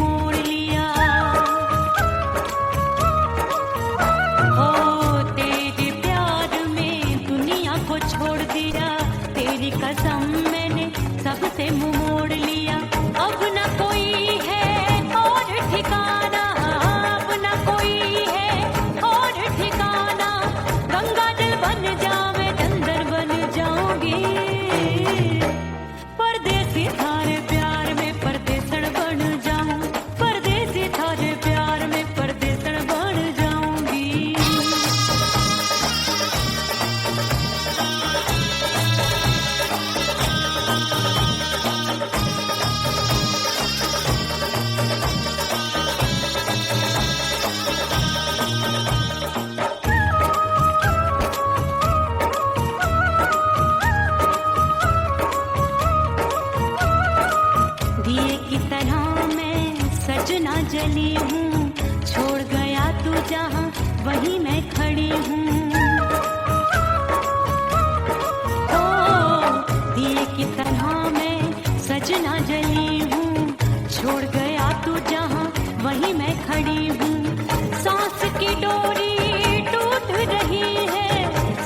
मोड़ लिया। ओ तेरे प्यार में दुनिया को छोड़ दिया, तेरी कसम मैंने सबसे मुंह मोड़ लिया। अब न कोई है और ठिकाना, अब न कोई है और ठिकाना। गंगा जल बन जावे चंदन बन जाऊंगी, परदेसी थारे प्यार में परदेसण बन जाऊं, परदेसी थारे प्यार में परदेसण बन जाऊंगी। दिए की तरह मैं सजना जली हूँ, छोड़ गया तू जहाँ वहीं मैं खड़ी हूँ। ओ दिए की तरह मैं सजना जली हूँ, छोड़ गया तू जहाँ वहीं मैं खड़ी हूँ। सांस की डोरी टूट रही है,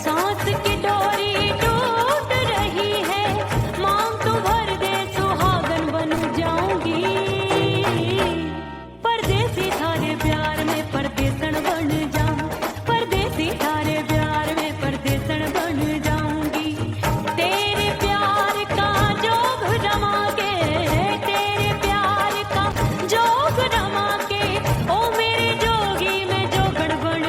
सांस की डोरी टूट रही है। मांग तू भर दे सुहागन बन जाऊंगी, परदेसी थारे प्यार में परदेसण बन जाऊं, परदेसी थारे प्यार में परदेसण बन जाऊंगी। तेरे प्यार का जोग रमा के, तेरे प्यार का जोग रमा के, ओ मेरे जोगी मैं जोगण बन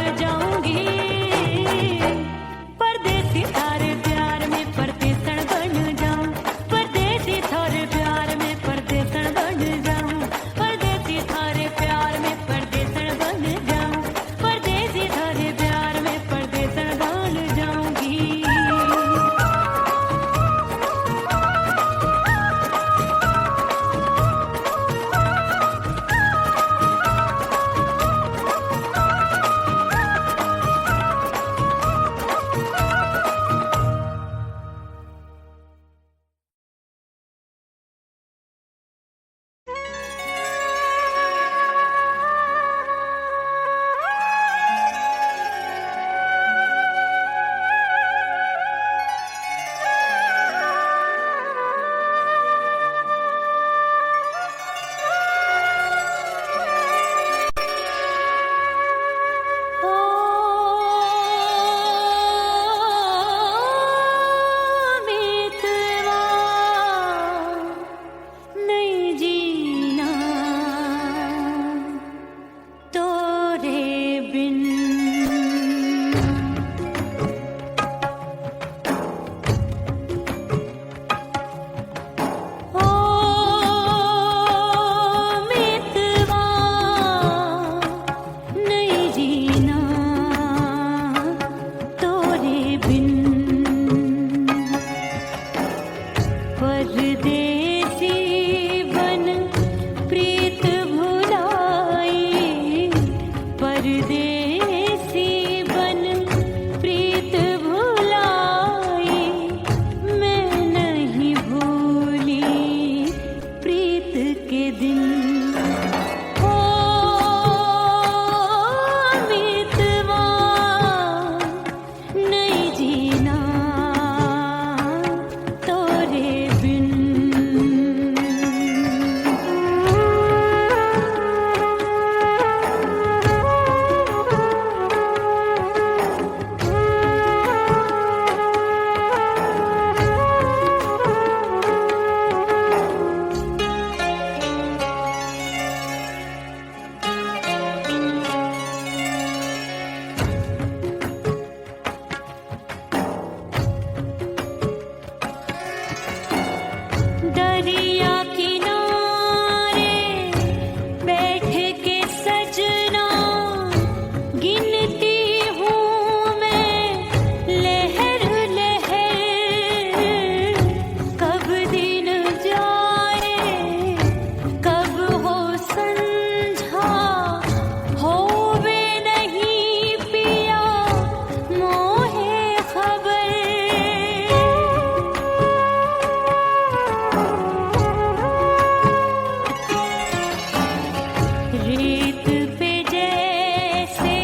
रेत पे जैसे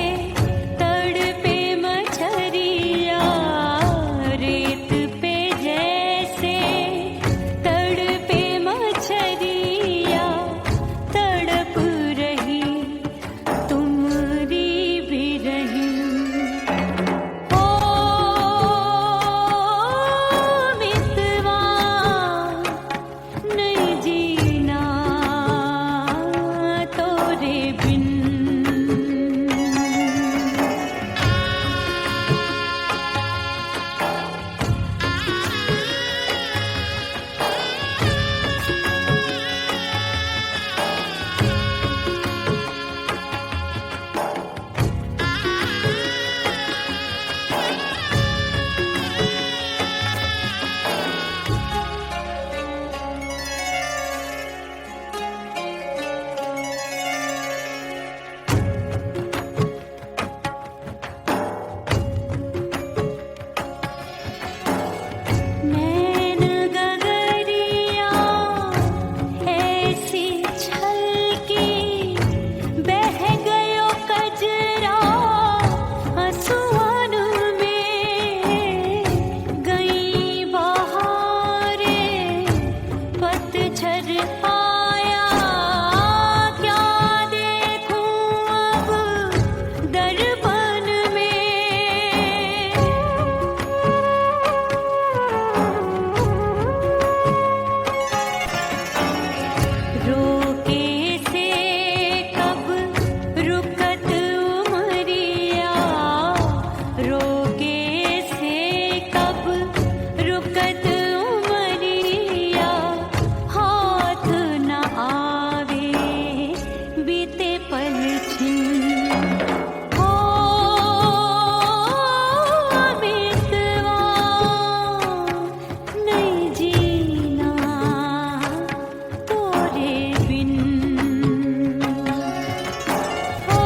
तड़पे मछरिया, रेत पे जैसे तड़पे मछरिया, तड़प रही तुम्हारी भी रही। ओ मितवा नहीं जीना तोरे बिन। नैन गगरिया ऐसी छलकी, बह गयो कजरा आंसुओं में। गई बहारे पतझर आया, क्या देखूं अब दर्पण में। रोके से कब रुकत उमरिया, रोके से कब रुकत उमरिया। हाथ न आवे बीते पल छिन। ओ मितवा नहीं जीना तोरे बिन। ओ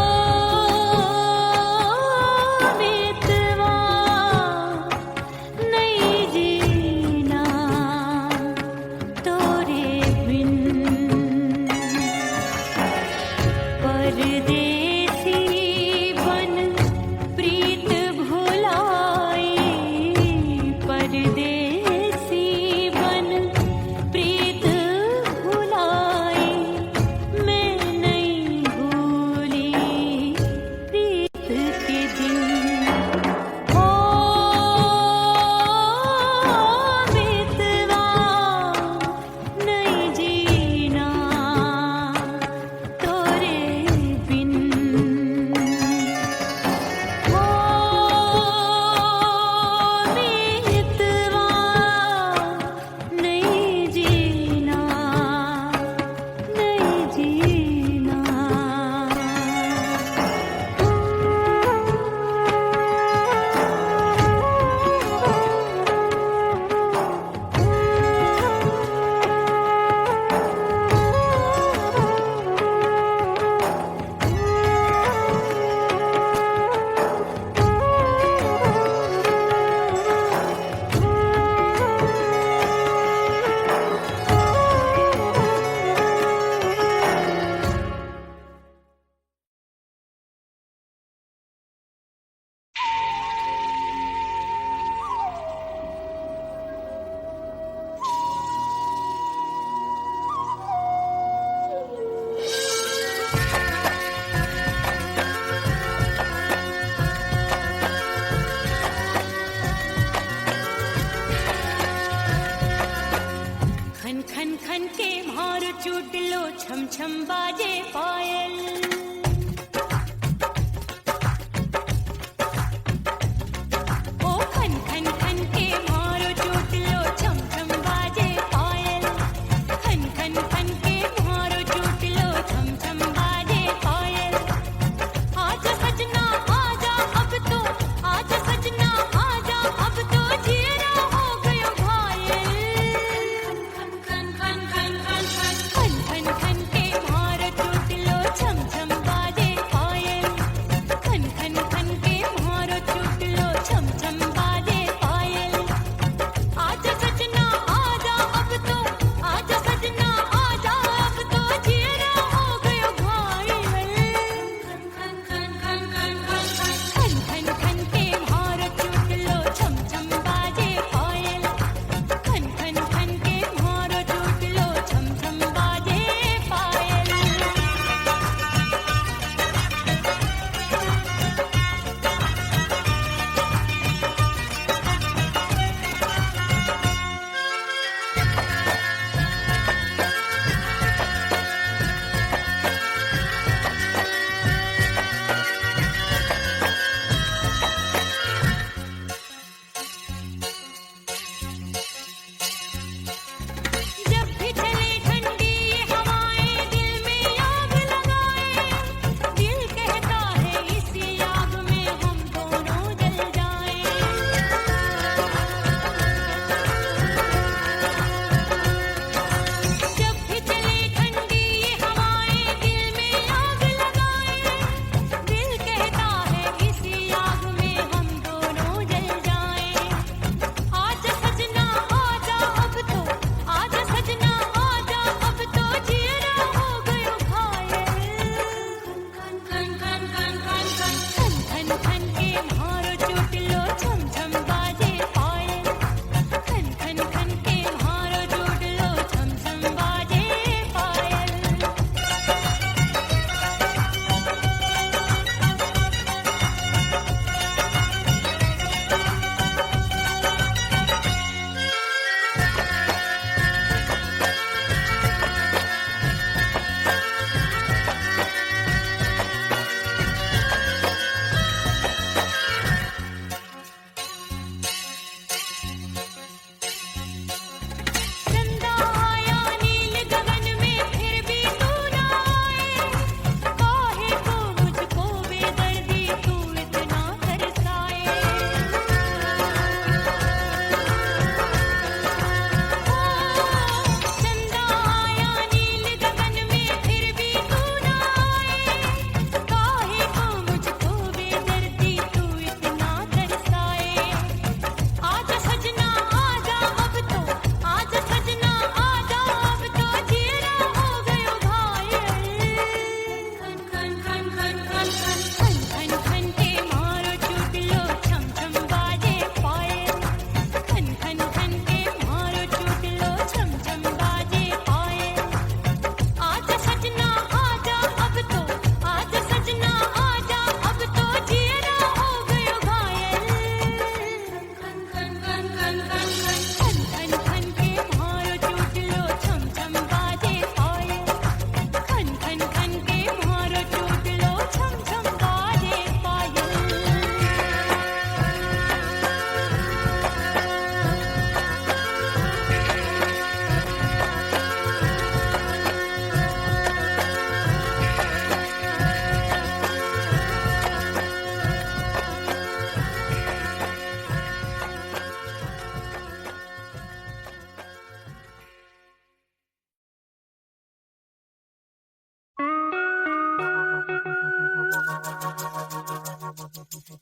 मितवा नहीं जीना तोरे बिन। परदेसी बन प्रीत भुलाई, परदेसी बन प्रीत भुलाई। मैं नहीं भूली प्रीत के दिन। ओ मितवा नहीं जीना तोरे बिन।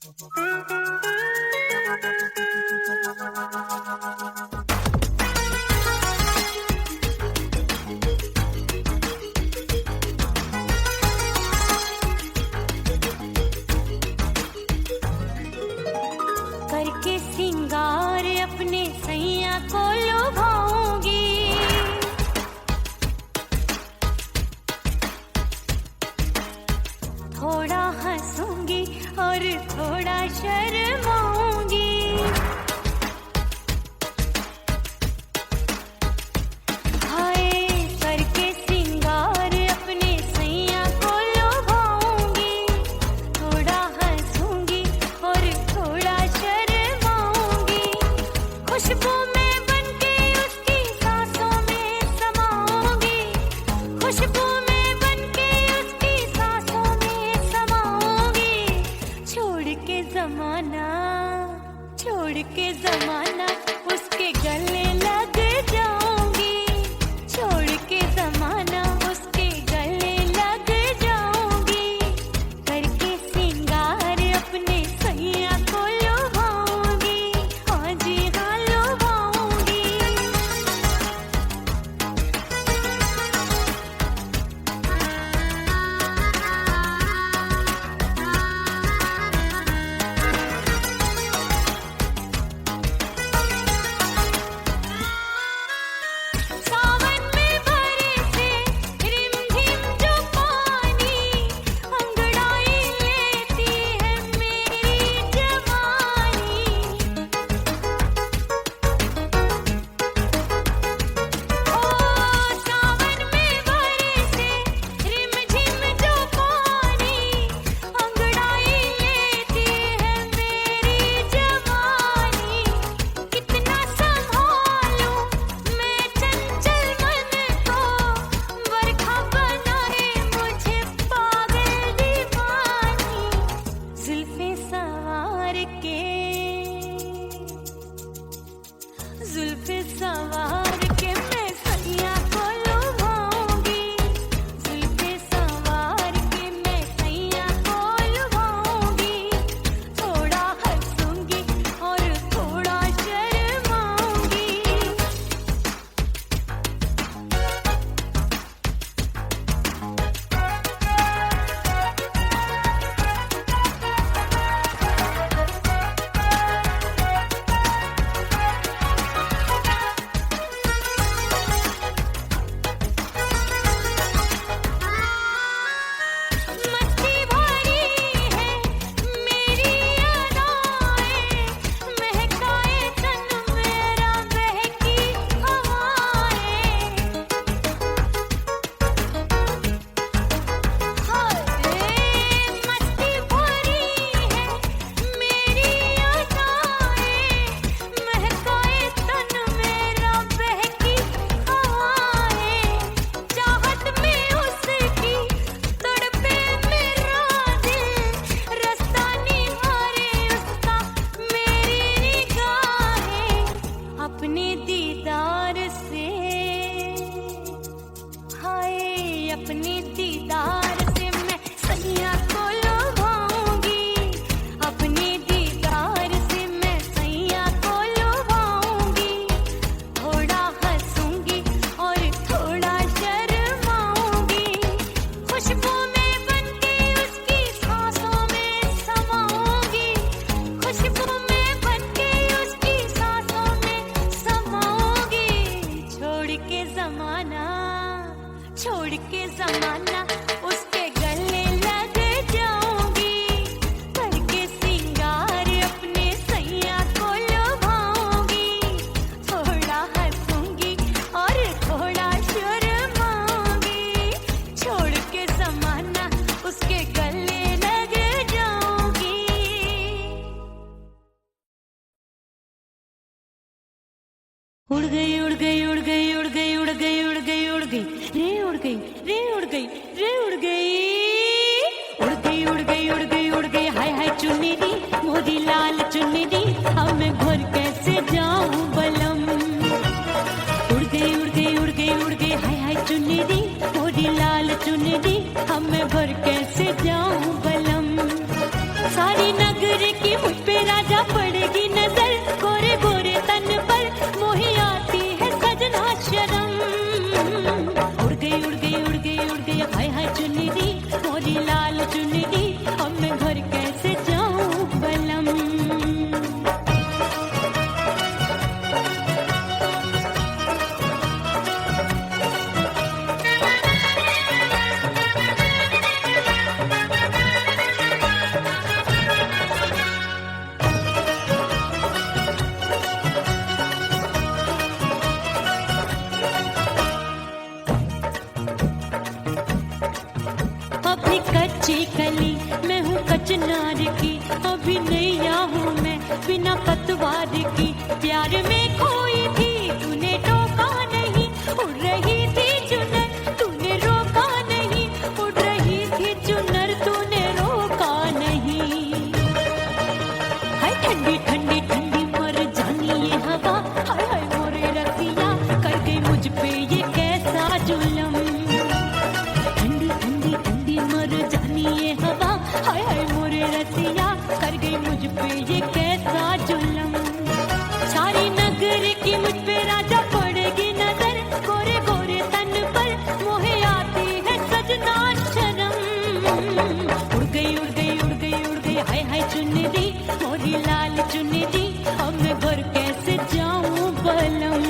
करके सिंगार अपने सैया को लुभाऊंगी, थोड़ा हंसूंगी और थोड़ा शर्माऊंगी। हाय करके सिंगार अपने सैया को लुभाऊंगी, थोड़ा हंसूंगी और थोड़ा शर्माऊंगी। खुशबू में बनके उसकी सांसों में समाऊंगी, खुशबू में बनके उसकी सांसों में समाऊंगी। छोड़ के जमाना उसके गले लग जाऊंगी, छोड़ के जमाना उसके गले लग जाऊंगी। करके सिंगार अपने सैया को लुभाऊंगी, हाँ जी हाँ लुभाऊंगी। सावन में बरसे रिमझिम जो पानी, अंगड़ाई लेती है मेरी जवानी। ओ सावन में बरसे रिमझिम जो पानी, अंगड़ाई लेती है मेरी जवानी। कितना संभालूं मैं चंचल मन को, बरखा बनाए मुझे पागल दीवानी। जुल्फे सवार के मैं सैया को लुभाऊंगी, जुल्फे सवार के मैं सैया को लुभाऊंगी। थोड़ा हंसूंगी और थोड़ा शर्माऊंगी। मस्ती भरी है मेरी अदाएं, महकाए तन मेरा बहकी हवाएं। हाय मस्ती भरी है मेरी अदाएं, महकाए तन मेरा बहकी हवाएं। चाहत में उसकी तड़पे मेरा दिल, रास्ता निहारे उसका मेरी निगाहें। अपने दीदार से हाय अपने दीदार से मैं सैया को लुभाऊंगी, अपने दीदार से मैं सैया को लुभाऊंगी। थोड़ा हंसूंगी और थोड़ा शर्माऊंगी। खुशबू में बनके उसकी सांसों में समाऊंगी, खुशबू में बनके उसकी सांसों में समाऊंगी। छोड़ के जमाना उसके गले लग जाऊंगी, करके सिंगार अपने सैया को लुभाऊंगी। थोड़ा हंसूंगी और थोड़ा शर्माऊंगी। छोड़ के जमाना उसके गले लग जाऊंगी। उड़ गई उड़ गई उड़ गई उड़ गई उड़ गई उड़ गई उड़ गई रे उड़ गई रे उड़ गई रे उड़ गई उड़ गई उड़ गई उड़ गई उड़ गई। हाय हाय चुन्नी मोरी लाल चुन्नी, अब मैं घर कैसे जाऊं बलम। उड़ गई उड़ गई उड़ गई उड़ गई हाय हाय चुन्नी मोरी लाल चुन्नी, अब मैं घर कैसे जाऊं बलम। सारी नगरी कच्ची कली, मैं हूँ कचनार की, अभी नैया हूँ मैं बिना पतवार की। प्यार में खोई थी तूने टोका नहीं, उड़ रही थी चुनर तूने रोका नहीं, उड़ रही थी चुनर तूने रोका नहीं। हाय ठंडी ठंडी ठंडी मर जानी ये हवा, हाय हाय मोरे रसिया कर गई मुझ पे ये कैसा जुल्म। ठंडी ठंडी ठंडी मर जानी ये हवा, हाय हाय मोरे रसिया कर गई मुझ पे ये कैसा जुल्म। सारी नगर की मुझ पे राजा पड़ेगी नजर, गोरे गोरे तन पर मोहे आती है सजना शर्म। उड़ गई उड़ गई उड़ गई उड़ गई हाय हाय चुनरी मोरी लाल चुनरी, अब मैं घर कैसे जाऊं बलम।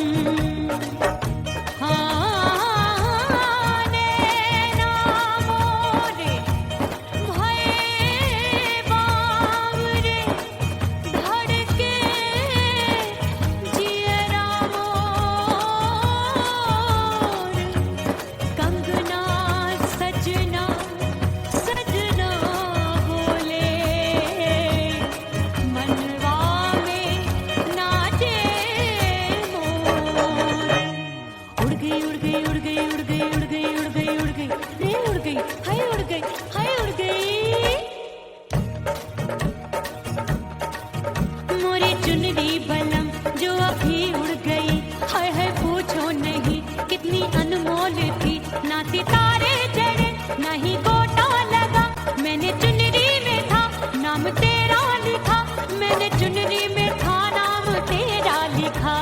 चुनरी बलम जो अभी उड़ गई, हाय हाय पूछो नहीं कितनी अनमोल थी। ना सितारे चढ़े ना ही गोटा लगा, मैंने चुनरी में था नाम तेरा लिखा, मैंने चुनरी में था नाम तेरा लिखा।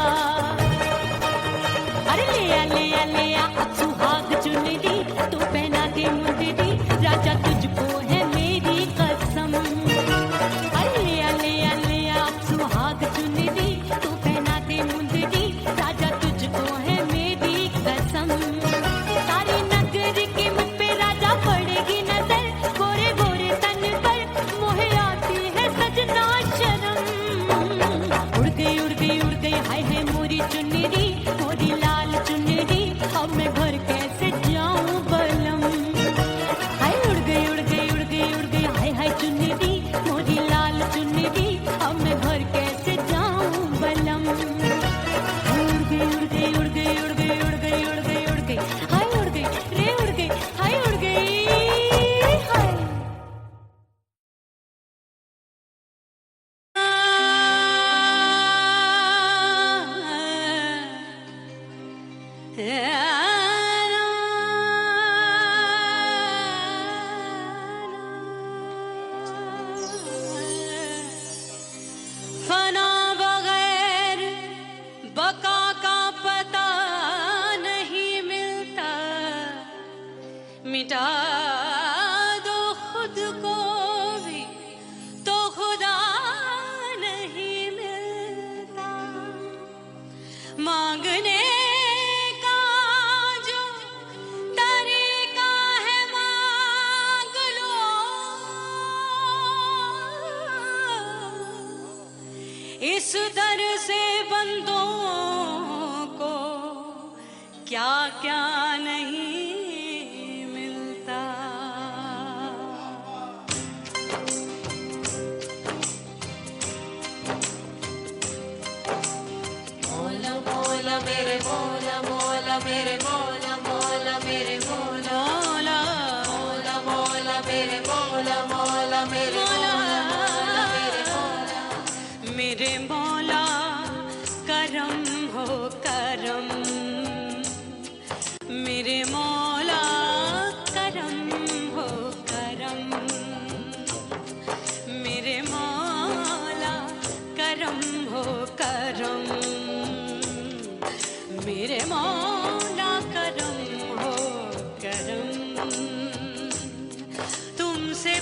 अरे ले आ अब सुहाग चुनरी तू पहना दे मुंदरी, राजा तुझको है मेरी कसम। अरे ले आ सुहाग चुनरी तू पहना दे मुंदरी, राजा तुझको है मेरी कसम। सारी नगर की मुझ पे राजा पड़ेगी नजर, गोरे गोरे तन पर मोहे आती है सजना शर्म। उड़ गई उड़ गई उड़ गई हाय हाय मोरी चुनरी मोरी लाल चुनरी, अब मैं घर कैसे जाऊं बलम। हाय उड़ गई उड़ गई उड़ गई उड़ गई हाय हाय चुनरी मोरी लाल चुनरी, अब मैं घर कैसे जाऊं बलम। उड़ गई उड़ गई उड़ गई उड़ गई उड़ गई उड़ गई उड़ गई हाय उड़ गई रे उड़ गई हाय उड़ गई हाय। फना बगैर बका का पता नहीं मिलता, मिटा दो खुद को भी तो खुदा नहीं मिलता। मांगने का जो तरीका है मांग लो, इस दर से बंदों को क्या क्या नहीं मिलता। मौला मौला मेरे मौला मौला मेरे मौला मौला मेरे मौला मौला मौला मेरे मौला मौला मेरे मौला मेरे मौला मेरे मौला करम हो करम। मेरे मौला करम हो करम, मेरे मौला करम हो करम, मेरे मौला करम हो करम। तुमसे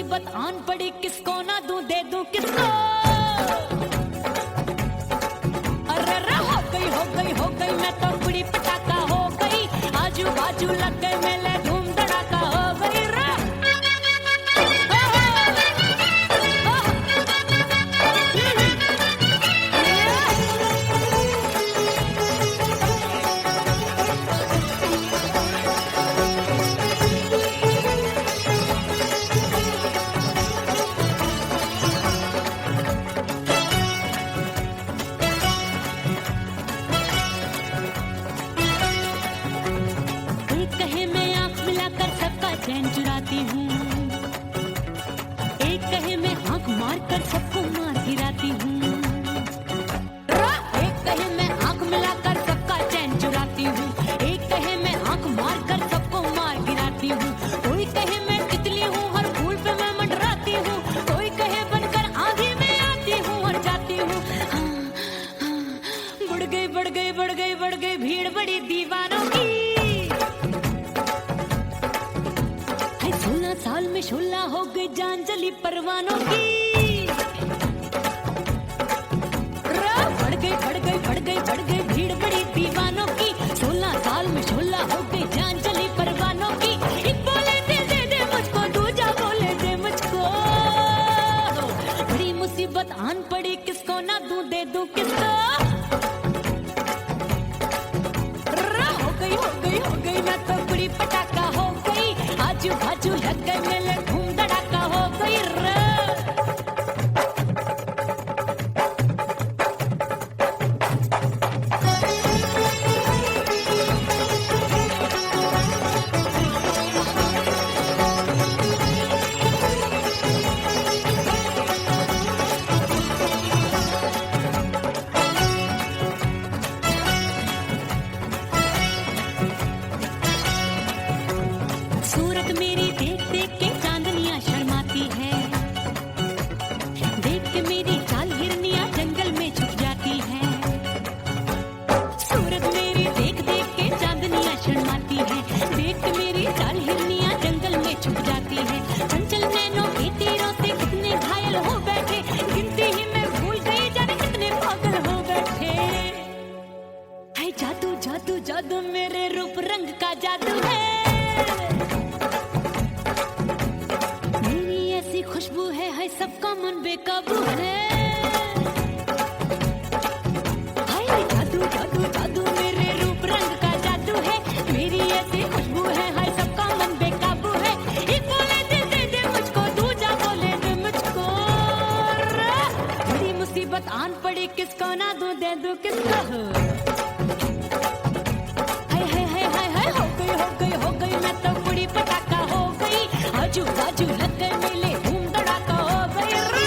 मुसीबत आन पड़ी, किसको ना दूं दे दूं किसको। अरे हो गई मैं तो बुरी पटाखा हो गई, आजू बाजू लग गए मेले धूम धड़ाका हो गई रे। चैन चुराती हूँ, एक कहे मैं आंख मार कर सबको मार गिराती हूँ। एक कहे मैं आंख मिलाकर सबका चैन चुराती हूँ, एक कहे मैं आंख मार कर सबको मार गिराती हूँ। कोई कहे मैं तितली हूँ, हर फूल पे मैं मंडराती हूँ। कोई कहे बनकर आंधी में आती हूँ और जाती हूँ। बढ़ गई भीड़ बड़ी दीवानों की। 16 साल में शोला हो गई जान जली परवानों की। बढ़ गई भीड़ बड़ी दीवानों की। 16 साल में शोला हो गई जान जली परवानों की। एक बोले दे दे मुझको, दूजा बोले दे मुझको। बड़ी मुसीबत आन पड़ी, किसको ना दूं दे दूं किसको। हो गई मैं तो बुरी पटाखा हो गई, आजू बाजू लग गए मेले धूम धड़ाका हो गई रे। सूरत मेरी देख देख के चांदनियां शर्माती है, देख के मेरी चाल हिरनियां जंगल में छुप जाती है। सूरत मेरी देख देख के चांदनियां शर्माती है, देख के मेरी चाल हिरनियां जंगल में छुप जाती है। चंचल नैनों के तीरों से कितने घायल हो बैठे, गिनती ही मैं भूल गई जाने कितने पागल हो बैठे। है जादू जादू जादू मेरे रूप रंग का जादू है। खुशबू है सबका मन बेकाबू है। हाय जादू जादू जादू मेरे रूप रंग का जादू है। मेरी ऐसी खुशबू है, हाय सबका मन बेकाबू है। एक बोले दे मुझको, दूजा बोले दे मुझको। बड़ी मुसीबत आन पड़ी, किसको ना दूं दे दूं किसको। हाय हो गई मैं तो बुरी पटाखा हो गई, आजू बाजू लग गए मेले धूम धड़ाका हो गई रे।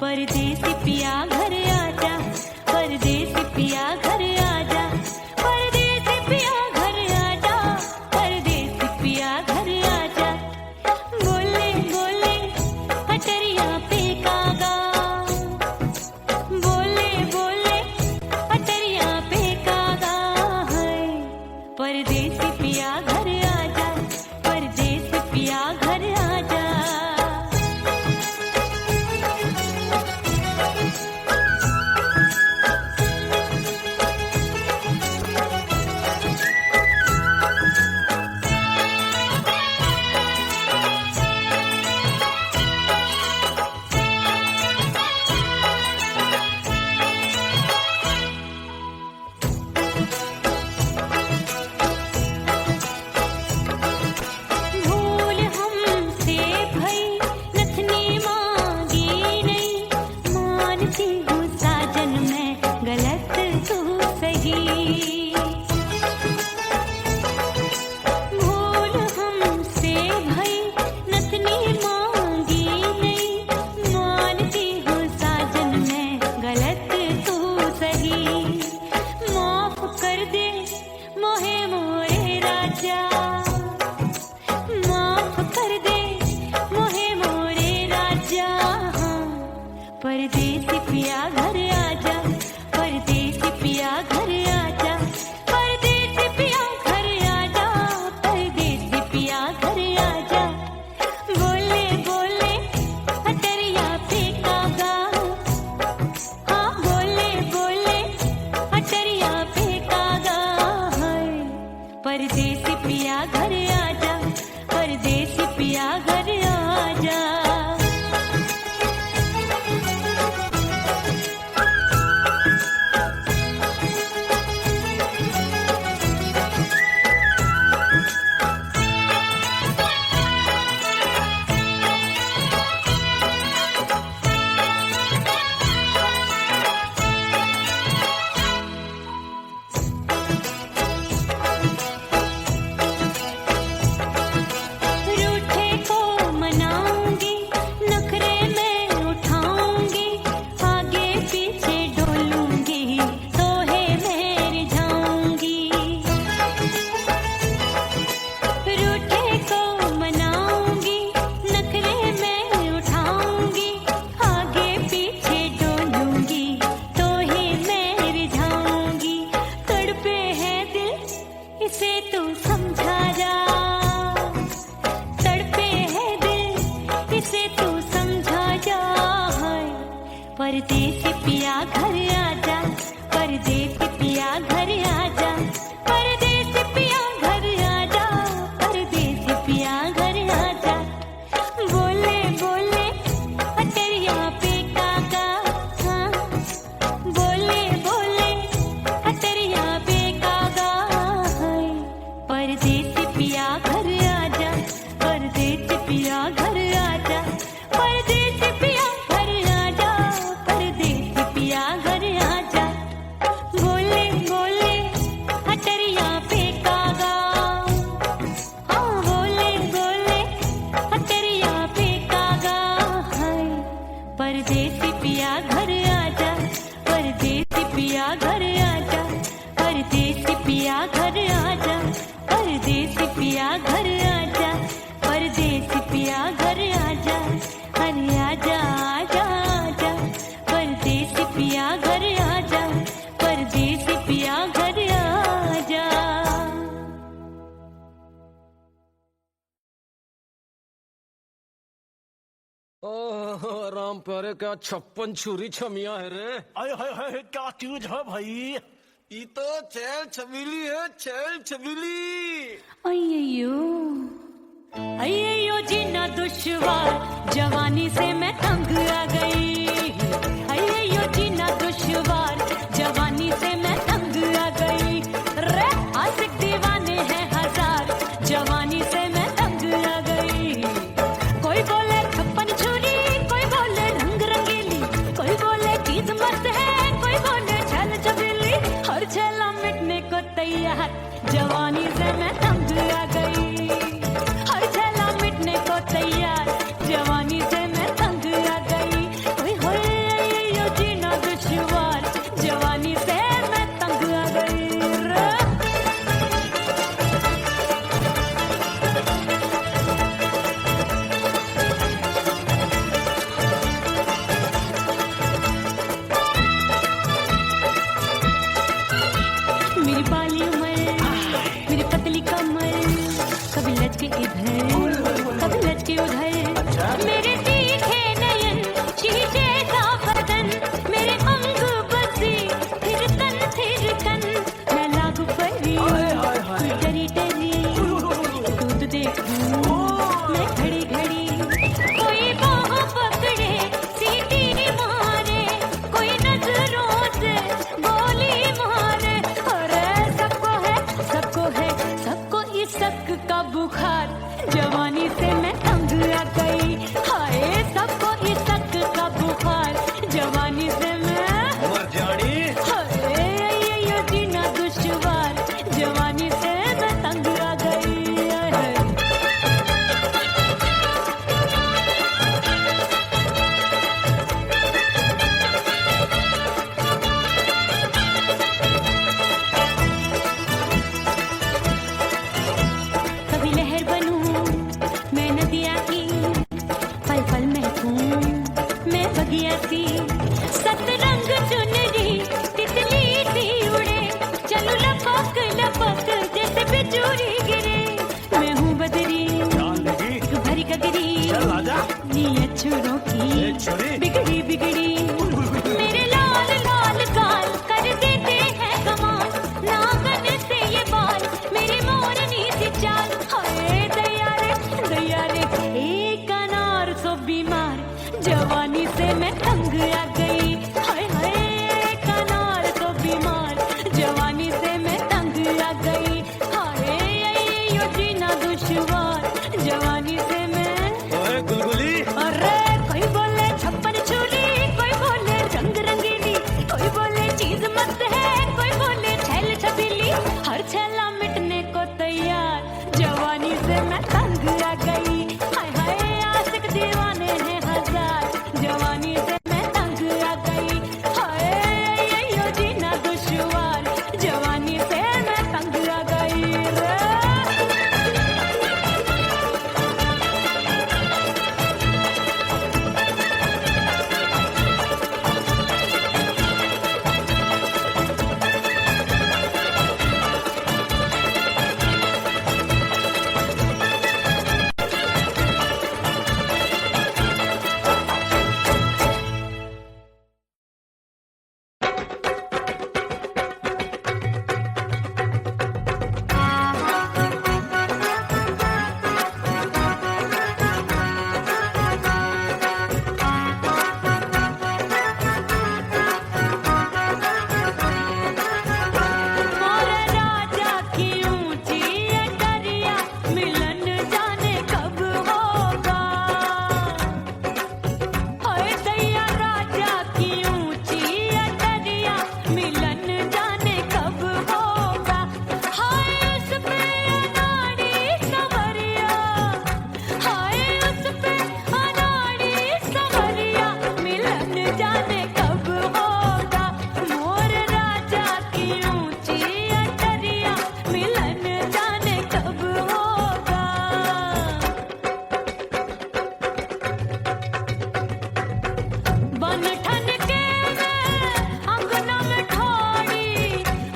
परदेसी पिया घर आजा, परदेसी पिया घर आजा, परदेसी पिया घर आजा, परदेसी पिया घर आजा। बोले बोले अटरिया पे कागा, बोले बोले अटरिया पे कागा है। परदेसी पिया घर आजा, परदेसी पिया घर आजा। परदेसी पिया घर आजा, परदेसी पिया घर आजा, परदेसी पिया घर आजा, परदेसी पिया घर आजा। बोले बोले अटरिया पे कागा, हाँ बोले बोले अटरिया पे कागा है। परदेसी पिया घर आजा, परदेसी पिया घर आजा। रूठे को मनाऊंगी, नखरे में उठाऊंगी, आगे पीछे डोलूंगी, तोहे में रिझाऊंगी। रूठे को मनाऊंगी, नखरे में उठाऊंगी, आगे पीछे डोलूंगी, तोहे में रिझाऊंगी। तड़पे है दिल इसे तू समझा जा, तड़पे है दिल इसे तू समझा जा। परदेसी पिया घर आजा, परदेसी पिया घर आजा, परदेसी पिया घर आजा, परदेसी पिया घर आजा। बोले बोले अटरिया पे कागा, हाँ बोले बोले अटरिया पे कागा है। परदेसी पिया घर आजा, परदेसी पिया घर आजा, परदेसी पिया घर आजा, परदेसी पिया घर आजा। बोले बोले अटरिया पे कागा, हाँ बोले बोले अटरिया पे कागा है। परदेसी पिया घर आजा, परदेसी पिया घर आजा, परदेसी पिया घर आजा, परदेसी पिया घर आजा, परदेसी पिया घर आजा। अरे आजा आजा आजा, परदेसी पिया घर आजा, परदेसी पिया घर आजा। ओह राम प्यारे, क्या 56 छुरी छमिया है रे। अरे हाय हाय क्या चीज है भाई। ये तो चैल छबीली है, चैल छबीली। अय्यो अय्यो जीना दुश्वार, जवानी से मैं तंग आ गई। अय्यो जीना दुश्वार, जवानी से मैं तंग आ गई। रे आशिक दीवाने हैं हजार, जवानी से मैं तंग आ गई। कोई बोले 56 छुरी, कोई बोले रंग रंगीली, कोई बोले चीज मस्त है, कोई बोले छल छबीली। हर छला मिटने को तैयार, जवानी से मैं तंग आ गई। हर छला मिटने को तैयार, जवानी से मैं तंग से मैं तंग आ गई, हाय हाय आशिक दीवाने हैं हजार, जवानी से मैं तंग आ गई, हाय यो जीना दुश्वार, जवानी से मैं तंग आ गई रे। मोरे राजा की ऊंची अटरिया, मिलन जाने कब होगा, हाय दैया राजा की ऊंची अटरिया, मिलन जाने कब होगा, हाय उस पे अनाड़ी सवरिया, हाय उस पे अनाड़ी सवरिया, मिलन जाने कब होगा, मोर राजा की ऊंची अटरिया, मिलन जाने कब होगा। बन ठन के मैं अंगना में ठाड़ी,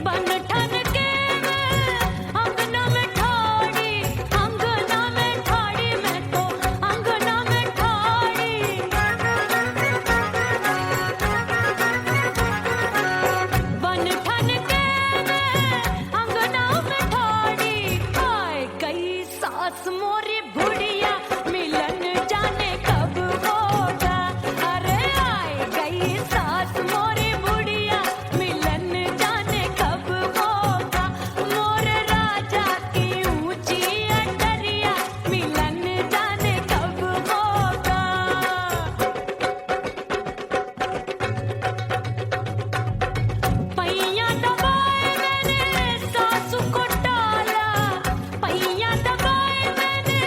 बन ठन के मैं अंगना में ठाड़ी, अंगना में ठाड़ी, मैं तो अंगना में ठाड़ी। बन ठन के मैं अंगना में ठाड़ी, आए गई सास मोरी बुढ़िया, मिलन जाने कब होगा, अरे आए गई सास मोरी बुढ़िया, मिलन जाने कब होगा, मोर राजा की ऊंची अटरिया, मिलन जाने कब होगा। पैया दबाए मैंने सासू को टाला, पैया दबाए मैंने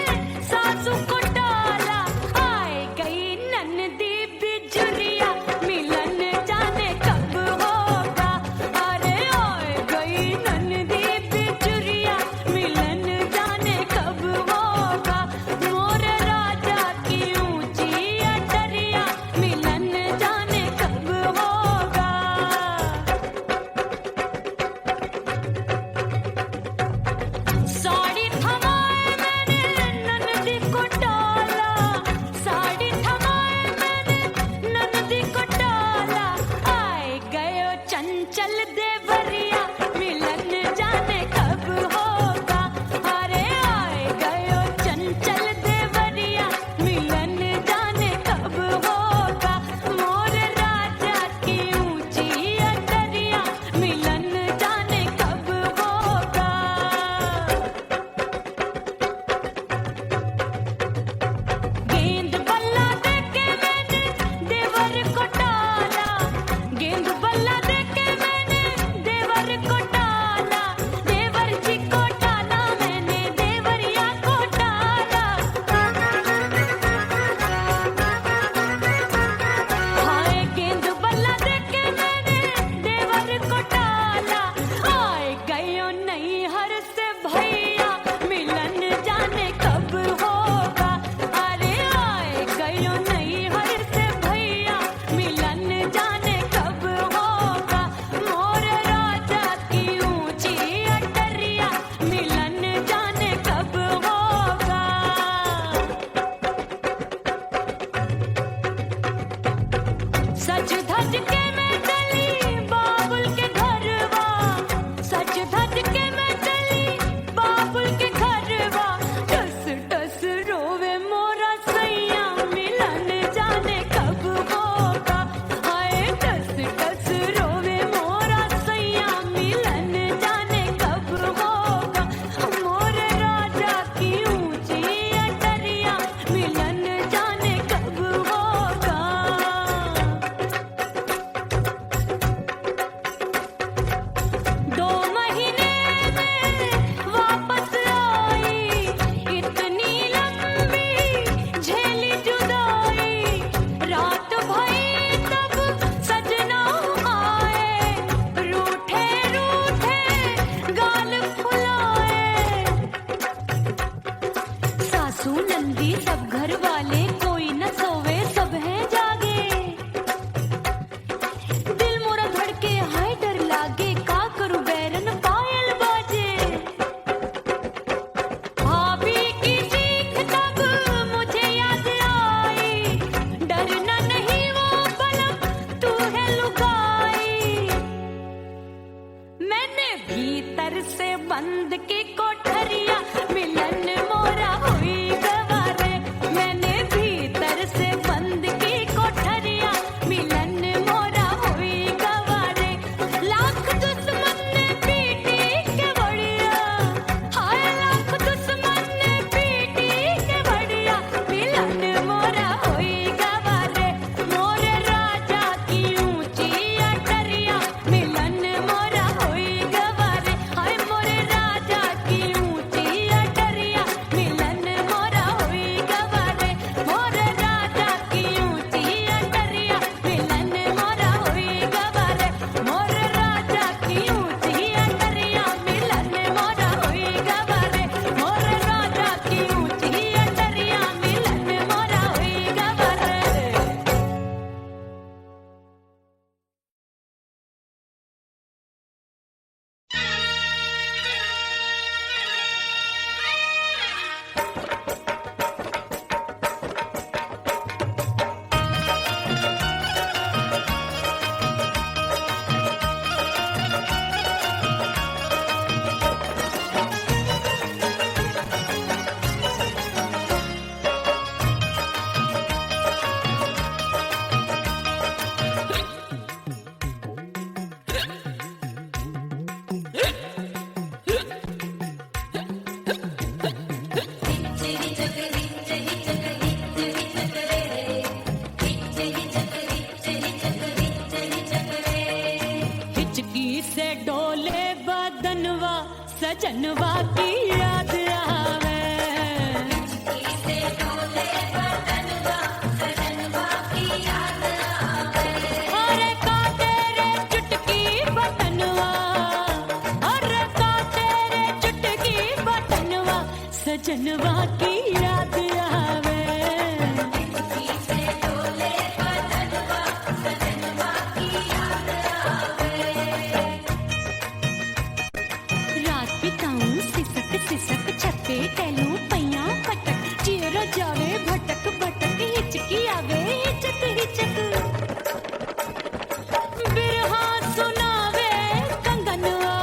सासू नंदी सब घर वाले कोई न सोवे सब हैं जागे। दिल मोरा धड़के हाय डर लागे का करूं बैरन पायल बाजे। भाभी की चीख तब मुझे याद आई, डरना नहीं वो बलम तू है लुगाई। मैंने भीतर से बंद की कोठरिया मिलन मोरा हुई गवारे। मैंने भीतर से बंद की कोठरिया मिलन मोरा हुई गवारे। लाख दुश्मन ने पीटी के बढ़िया, हाय लाख दुश्मन ने पीटी के बढ़िया मिलन मोरा हुई गवारे। मोरे राजा की ऊंची अटरिया मिलन मोरा हुई गवारे। हाय मोरे राजा की ऊंची अटरिया मिलन मोरा हुई गवारे। मोरे राजा की ऊंची अटरिया मिलन मोरा हुई गवारे। मोरे राजा की ऊंची अटरिया मिलन मोरा हुई गवारे। मोरे राजा की ऊंची अटरिया मिलन मोरा हुई गवारे। हिचकी से डोले बदनवा सजनवा की याद आवे। अरे का तेरे चुटकी बटनवा, अरे का तेरे चुटकी बटनवा सजनवा की याद आवे। रात बिताऊं सिसक सिसक छत्ते टैलू पैया पटक चेहरा जावे भटक भटक हिचकी आवे हिचक हिचक। बिरहा सुनावे कंगनवा,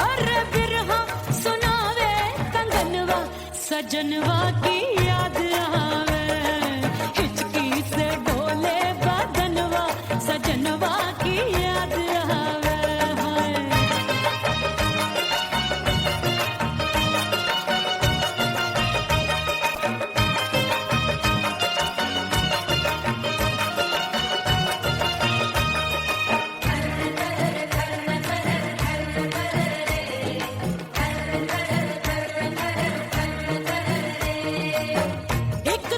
अरे बिरहा सुनावे कंगनवा सजनवा की याद आवे। हिचकी से डोले बदनवा सजनवा की याद आवे। हाय एक तो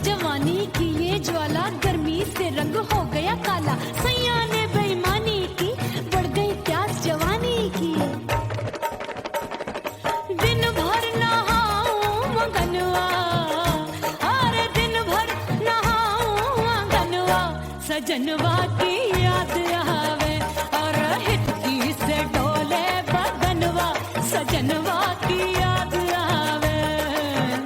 जवानी की ये ज्वाला गर्मी से रंग हो गया काला। सैया ने बेईमानी की, बढ़ गई प्यास जवानी की। दिन भर नहाऊं मगनवा, अरे दिन भर नहाऊं मगनवा, सजनवा की याद आवे और हिचकी से डोले बदनवा, सजनवा की याद आवे।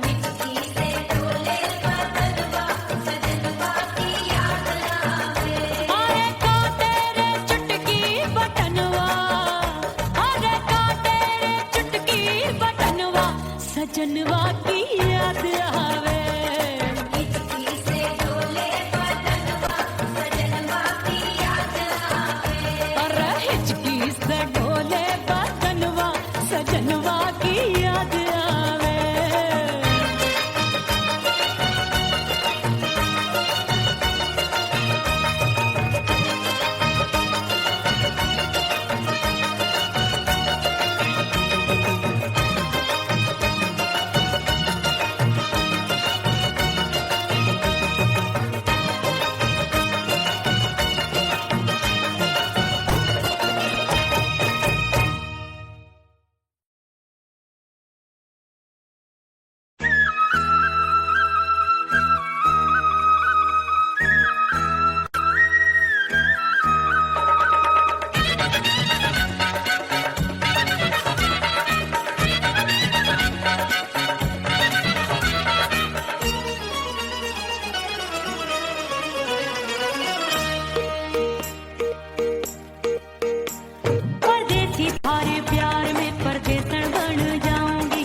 हिचकी से डोले बदनवा, सजनवा की याद आवे। अरे का तेरे चुटकी बटनवा, अरे का तेरे चुटकी बटनवा, सजनवा की याद आवे। हिचकी से डोले बदनवा, सजनवा की याद आवे। अरे हिचकी से डोले बदनवा, सजनवा की याद आवे। परदेसी थारे प्यार में परदेसन बन जाऊंगी।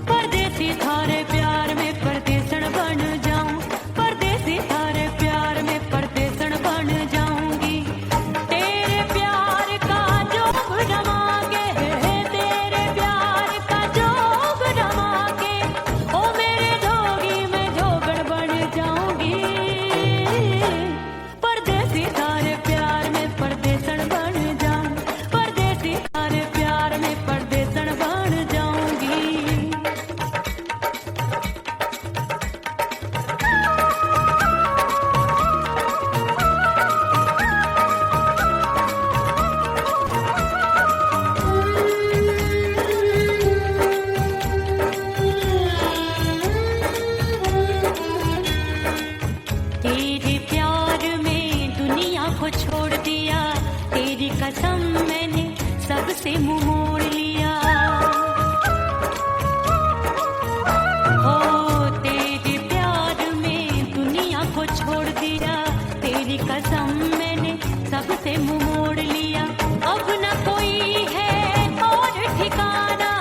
परदेसी थारे प्यार में परदेसन बन जाऊं, परदेसी थारे प्यार में परदेसन बन जाऊंगी। तेरे प्यार का जोग रमा के, तेरे प्यार का जोग रमा के, ओ मेरे जोगी में जोगड़ बन जाऊंगी। परदेसी थारे प्यार में परदेसन बन जाऊं, परदेसी थारे प्यार में परदेसन बन जाऊंगी। तेरे प्यार में दुनिया को छोड़ दिया, तेरी कसम मैंने सबसे मुंह मोड़ लिया। हो तेरे प्यार में दुनिया को छोड़ दिया, तेरी कसम मैंने सबसे मुंह मोड़ लिया। अब न कोई है और ठिकाना,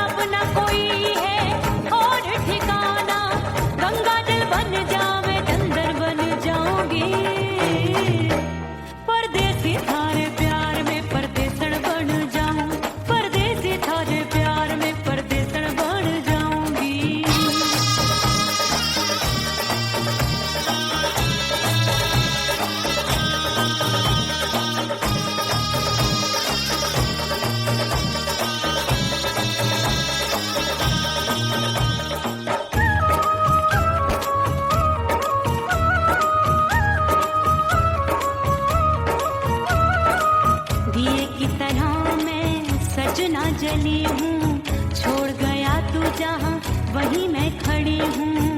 अब न कोई है और ठिकाना, गंगा जल बन जावे चंदन बन जाऊंगी। परदेसी थारे प्यार में परदेसन बन जाऊं, परदेसी थारे प्यार में परदेसन बन जाऊंगी। दिए की तरह मैं सजना जली हूँ, छोड़ गया तू जहाँ वहीं मैं खड़ी हूँ।